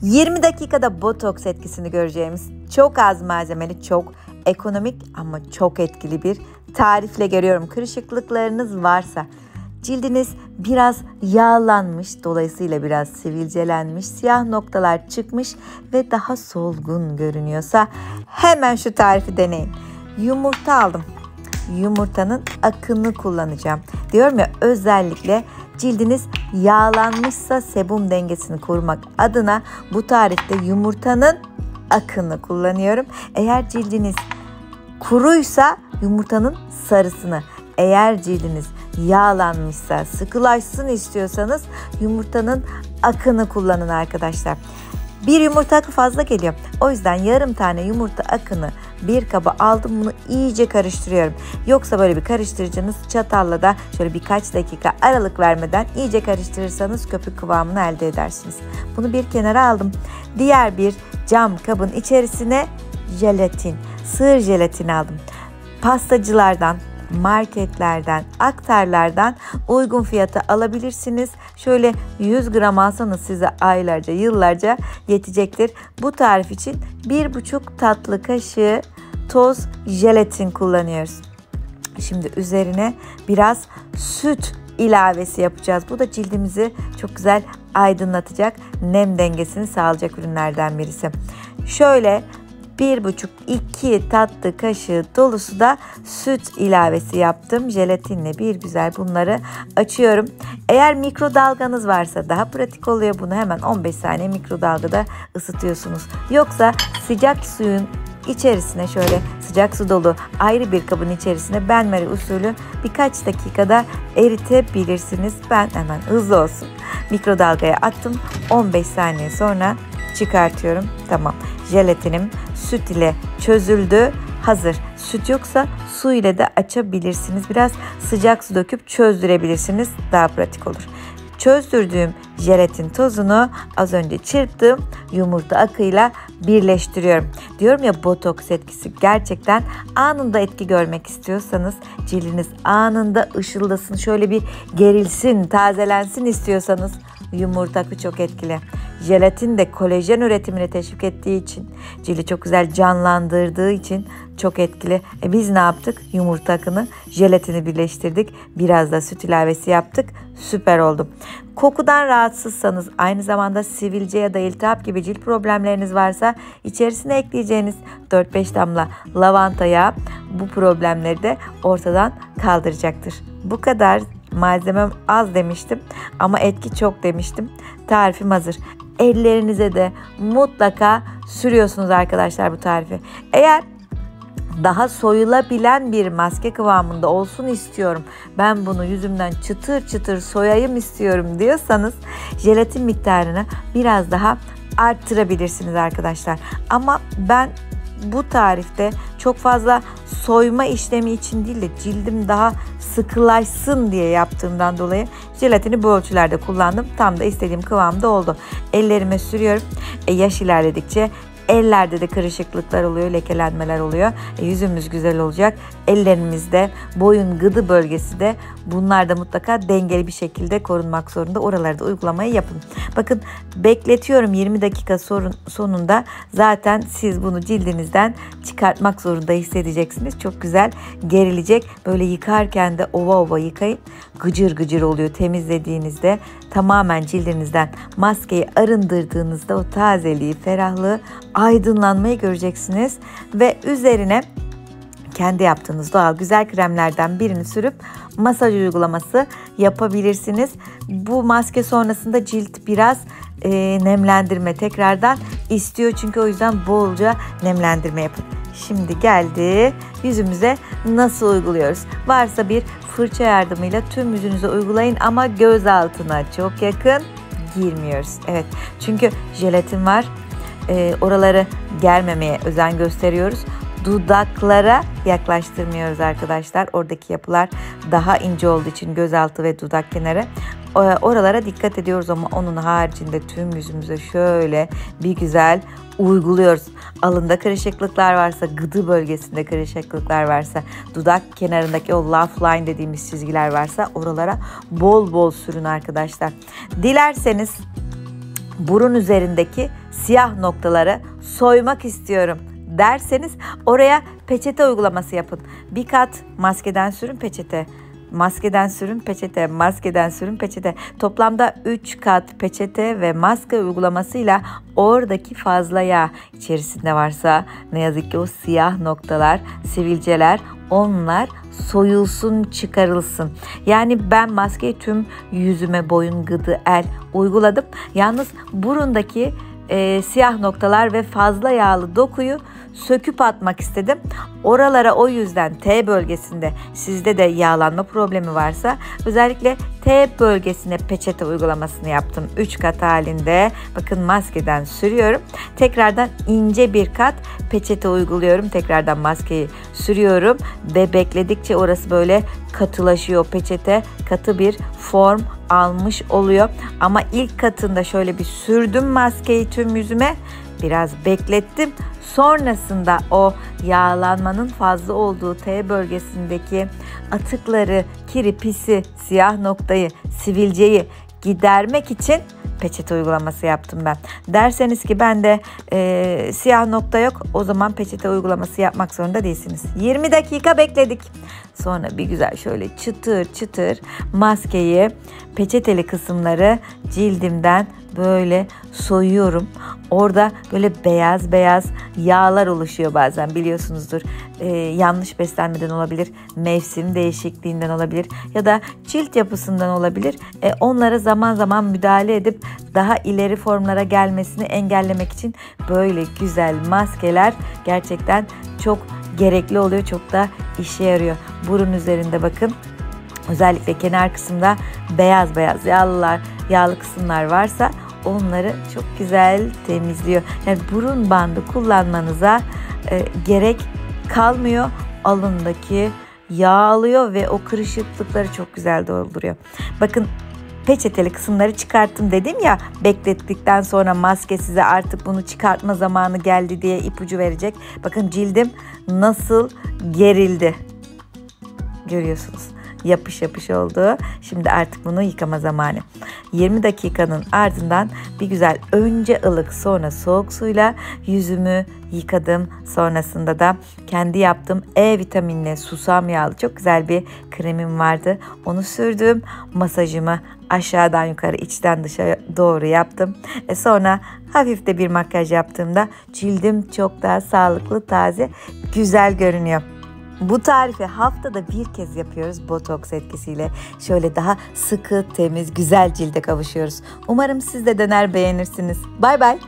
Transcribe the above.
20 dakikada botoks etkisini göreceğimiz çok az malzemeli, çok ekonomik ama çok etkili bir tarifle geliyorum. Kırışıklıklarınız varsa, cildiniz biraz yağlanmış, dolayısıyla biraz sivilcelenmiş, siyah noktalar çıkmış ve daha solgun görünüyorsa hemen şu tarifi deneyin. Yumurta aldım. Yumurtanın akını kullanacağım. Diyorum ya, özellikle cildiniz yağlanmışsa sebum dengesini korumak adına bu tarifte yumurtanın akını kullanıyorum. Eğer cildiniz kuruysa yumurtanın sarısını, eğer cildiniz yağlanmışsa, sıkılaşsın istiyorsanız yumurtanın akını kullanın arkadaşlar. Bir yumurta akı fazla geliyor. O yüzden yarım tane yumurta akını bir kaba aldım. Bunu iyice karıştırıyorum. Yoksa böyle bir karıştırıcınız çatalla da şöyle birkaç dakika aralık vermeden iyice karıştırırsanız köpük kıvamını elde edersiniz. Bunu bir kenara aldım. Diğer bir cam kabın içerisine jelatin, sığır jelatini aldım. Pastacılardan, marketlerden, aktarlardan uygun fiyata alabilirsiniz. Şöyle 100 gram alsanız size aylarca, yıllarca yetecektir. Bu tarif için 1,5 tatlı kaşığı toz jelatin kullanıyoruz. Şimdi üzerine biraz süt ilavesi yapacağız. Bu da cildimizi çok güzel aydınlatacak, nem dengesini sağlayacak ürünlerden birisi. Şöyle 1,5-2 tatlı kaşığı dolusu da süt ilavesi yaptım. Jelatinle bir güzel bunları açıyorum. Eğer mikrodalganız varsa daha pratik oluyor. Bunu hemen 15 saniye mikrodalgada ısıtıyorsunuz. Yoksa sıcak suyun içerisine, şöyle sıcak su dolu ayrı bir kabın içerisine benmari usulü birkaç dakikada eritebilirsiniz. Ben hemen hızlı olsun mikrodalgaya attım. 15 saniye sonra çıkartıyorum. Tamam. Jelatinim süt ile çözüldü. Hazır. Süt yoksa su ile de açabilirsiniz. Biraz sıcak su döküp çözdürebilirsiniz. Daha pratik olur. Çözdürdüğüm jelatin tozunu az önce çırptığım yumurta akıyla birleştiriyorum. Diyorum ya, botoks etkisi gerçekten anında etki görmek istiyorsanız, cildiniz anında ışıldasın, şöyle bir gerilsin, tazelensin istiyorsanız yumurta akı çok etkili. Jelatin de kolajen üretimini teşvik ettiği için, cildi çok güzel canlandırdığı için çok etkili. Biz ne yaptık? Yumurta akını, jelatini birleştirdik. Biraz da süt ilavesi yaptık. Süper oldu. Kokudan rahatsızsanız, aynı zamanda sivilce ya da iltihap gibi cilt problemleriniz varsa içerisine ekleyeceğiniz 4-5 damla lavanta yağı bu problemleri de ortadan kaldıracaktır. Bu kadar. Malzemem az demiştim ama etki çok demiştim. Tarifim hazır. Ellerinize de mutlaka sürüyorsunuz arkadaşlar bu tarifi. Eğer daha soyulabilen bir maske kıvamında olsun istiyorum, ben bunu yüzümden çıtır çıtır soyayım istiyorum diyorsanız jelatin miktarını biraz daha arttırabilirsiniz arkadaşlar. Ama ben bu tarifte çok fazla soyma işlemi için değil de cildim daha sıkılaşsın diye yaptığımdan dolayı jelatini bu ölçülerde kullandım. Tam da istediğim kıvamda oldu. Ellerime sürüyorum. Yaş ilerledikçe ellerde de kırışıklıklar oluyor, lekelenmeler oluyor. Yüzümüz güzel olacak. Ellerimizde, boyun gıdı bölgesi de, bunlar da mutlaka dengeli bir şekilde korunmak zorunda. Oraları da uygulamayı yapın. Bakın, bekletiyorum 20 dakika sonunda zaten siz bunu cildinizden çıkartmak zorunda hissedeceksiniz. Çok güzel gerilecek. Böyle yıkarken de ova ova yıkayın. Gıcır gıcır oluyor temizlediğinizde. Tamamen cildinizden maskeyi arındırdığınızda o tazeliği, ferahlığı, aydınlanmayı göreceksiniz. Ve üzerine kendi yaptığınız doğal güzel kremlerden birini sürüp masaj uygulaması yapabilirsiniz. Bu maske sonrasında cilt biraz nemlendirme tekrardan istiyor. Çünkü o yüzden bolca nemlendirme yapın. Şimdi geldi yüzümüze nasıl uyguluyoruz? Varsa bir fırça yardımıyla tüm yüzünüze uygulayın ama göz altına çok yakın girmiyoruz. Evet, çünkü jelatin var. Oraları germemeye özen gösteriyoruz. Dudaklara yaklaştırmıyoruz arkadaşlar. Oradaki yapılar daha ince olduğu için gözaltı ve dudak kenarı. Oralara dikkat ediyoruz ama onun haricinde tüm yüzümüze şöyle bir güzel uyguluyoruz. Alında kırışıklıklar varsa, gıdı bölgesinde kırışıklıklar varsa, dudak kenarındaki o laugh line dediğimiz çizgiler varsa oralara bol bol sürün arkadaşlar. Dilerseniz burun üzerindeki siyah noktaları soymak istiyorum derseniz oraya peçete uygulaması yapın. Bir kat maskeden sürün peçete. Maskeden sürün peçete, maskeden sürün peçete. Toplamda 3 kat peçete ve maske uygulamasıyla oradaki fazla yağ içerisinde varsa ne yazık ki o siyah noktalar, sivilceler, onlar soyulsun, çıkarılsın. Yani ben maskeyi tüm yüzüme, boyun, gıdı, el uyguladım. Yalnız burundaki siyah noktalar ve fazla yağlı dokuyu söküp atmak istedim. Oralara o yüzden T bölgesinde sizde de yağlanma problemi varsa özellikle T bölgesine peçete uygulamasını yaptım. 3 kat halinde. Bakın maskeden sürüyorum. Tekrardan ince bir kat peçete uyguluyorum. Tekrardan maskeyi sürüyorum ve bekledikçe orası böyle katılaşıyor. Peçete katı bir form almış oluyor. Ama ilk katında şöyle bir sürdüm maskeyi tüm yüzüme. Biraz beklettim. Sonrasında o yağlanmanın fazla olduğu T bölgesindeki atıkları, kiri, pisi, siyah noktayı, sivilceyi gidermek için peçete uygulaması yaptım ben. Derseniz ki bende siyah nokta yok, o zaman peçete uygulaması yapmak zorunda değilsiniz. 20 dakika bekledik. Sonra bir güzel şöyle çıtır çıtır maskeyi, peçeteli kısımları cildimden böyle soyuyorum. Orada böyle beyaz beyaz yağlar oluşuyor bazen, biliyorsunuzdur. Yanlış beslenmeden olabilir, mevsim değişikliğinden olabilir ya da cilt yapısından olabilir. Onlara zaman zaman müdahale edip daha ileri formlara gelmesini engellemek için böyle güzel maskeler gerçekten çok gerekli oluyor. Çok da işe yarıyor. Burun üzerinde bakın. Özellikle kenar kısımda beyaz beyaz yağlı kısımlar varsa onları çok güzel temizliyor. Yani burun bandı kullanmanıza gerek kalmıyor. Alındaki yağ alıyor ve o kırışıklıkları çok güzel dolduruyor. Bakın peçeteli kısımları çıkarttım dedim ya, beklettikten sonra maske size artık bunu çıkartma zamanı geldi diye ipucu verecek. Bakın cildim nasıl gerildi. Görüyorsunuz. Yapış yapış oldu. Şimdi artık bunu yıkama zamanı. 20 dakikanın ardından bir güzel önce ılık sonra soğuk suyla yüzümü yıkadım. Sonrasında da kendi yaptığım E vitaminli susam yağlı çok güzel bir kremim vardı. Onu sürdüm. Masajımı aşağıdan yukarı, içten dışa doğru yaptım. Sonra hafif de bir makyaj yaptığımda cildim çok daha sağlıklı, taze, güzel görünüyor. Bu tarifi haftada bir kez yapıyoruz botoks etkisiyle. Şöyle daha sıkı, temiz, güzel cilde kavuşuyoruz. Umarım siz de dener beğenirsiniz. Bay bay.